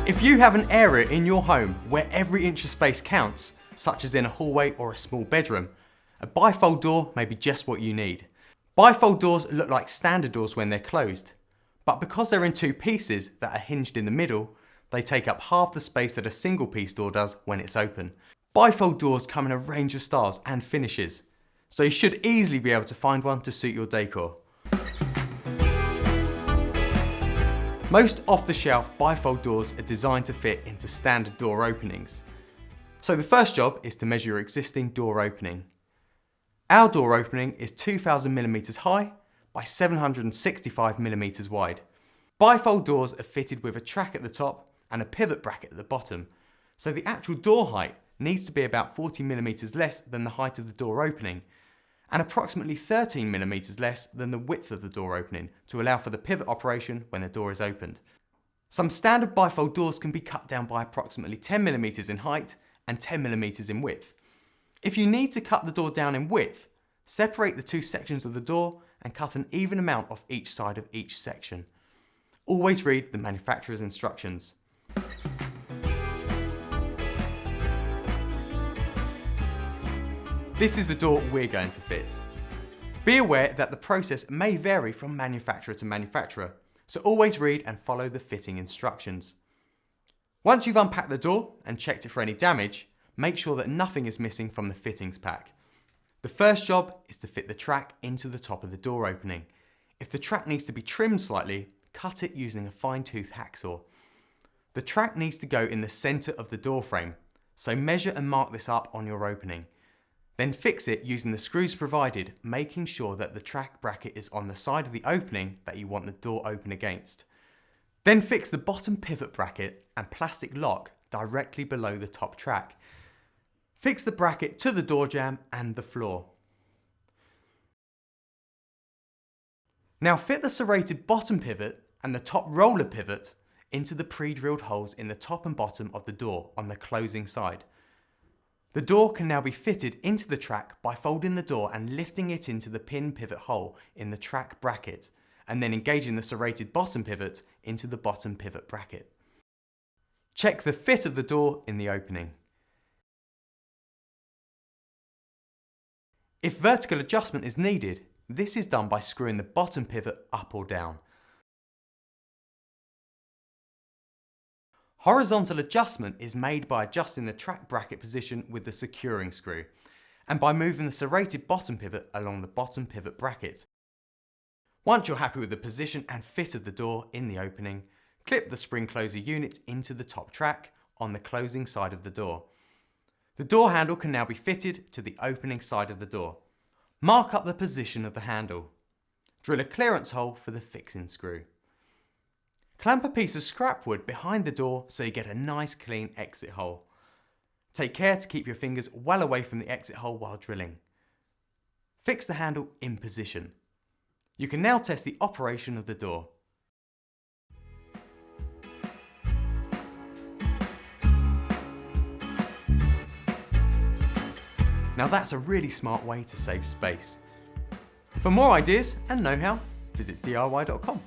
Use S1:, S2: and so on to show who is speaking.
S1: If you have an area in your home where every inch of space counts, such as in a hallway or a small bedroom, a bifold door may be just what you need. Bifold doors look like standard doors when they're closed, but because they're in two pieces that are hinged in the middle, they take up half the space that a single piece door does when it's open. Bifold doors come in a range of styles and finishes, so you should easily be able to find one to suit your decor. Most off-the-shelf bifold doors are designed to fit into standard door openings. So the first job is to measure your existing door opening. Our door opening is 2000mm high by 765mm wide. Bifold doors are fitted with a track at the top and a pivot bracket at the bottom, so the actual door height needs to be about 40mm less than the height of the door opening, and approximately 13mm less than the width of the door opening to allow for the pivot operation when the door is opened. Some standard bifold doors can be cut down by approximately 10mm in height and 10mm in width. If you need to cut the door down in width, separate the two sections of the door and cut an even amount off each side of each section. Always read the manufacturer's instructions. This is the door we're going to fit. Be aware that the process may vary from manufacturer to manufacturer, so always read and follow the fitting instructions. Once you've unpacked the door and checked it for any damage, make sure that nothing is missing from the fittings pack. The first job is to fit the track into the top of the door opening. If the track needs to be trimmed slightly, cut it using a fine-tooth hacksaw. The track needs to go in the centre of the door frame, so measure and mark this up on your opening. Then fix it using the screws provided, making sure that the track bracket is on the side of the opening that you want the door open against. Then fix the bottom pivot bracket and plastic lock directly below the top track. Fix the bracket to the door jamb and the floor. Now fit the serrated bottom pivot and the top roller pivot into the pre-drilled holes in the top and bottom of the door on the closing side. The door can now be fitted into the track by folding the door and lifting it into the pin pivot hole in the track bracket, and then engaging the serrated bottom pivot into the bottom pivot bracket. Check the fit of the door in the opening. If vertical adjustment is needed, this is done by screwing the bottom pivot up or down. Horizontal adjustment is made by adjusting the track bracket position with the securing screw, and by moving the serrated bottom pivot along the bottom pivot bracket. Once you're happy with the position and fit of the door in the opening, clip the spring closer unit into the top track on the closing side of the door. The door handle can now be fitted to the opening side of the door. Mark up the position of the handle. Drill a clearance hole for the fixing screw. Clamp a piece of scrap wood behind the door so you get a nice clean exit hole. Take care to keep your fingers well away from the exit hole while drilling. Fix the handle in position. You can now test the operation of the door. Now that's a really smart way to save space. For more ideas and know-how, visit DIY.com.